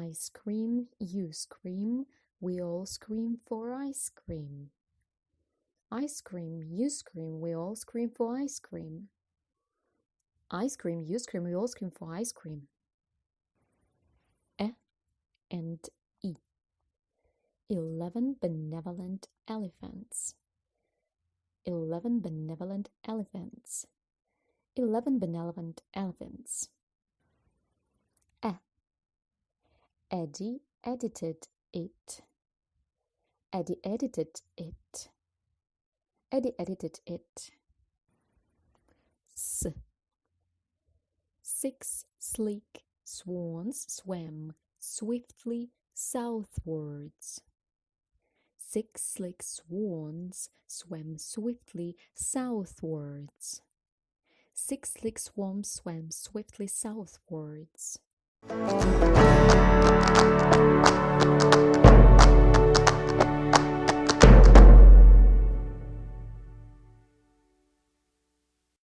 I scream, you scream, we all scream for ice cream. I scream, you scream, we all scream for ice cream. I scream, you scream, we all scream for ice cream. E and E. 11 benevolent elephants. 11 benevolent elephants. 11 benevolent elephants. E. Eddie edited it. Eddie edited it. Eddie edited it. S. 6 sleek swans swam swiftly southwards. 6 sleek swans swam swiftly southwards. 6 sleek swans swam swiftly southwards.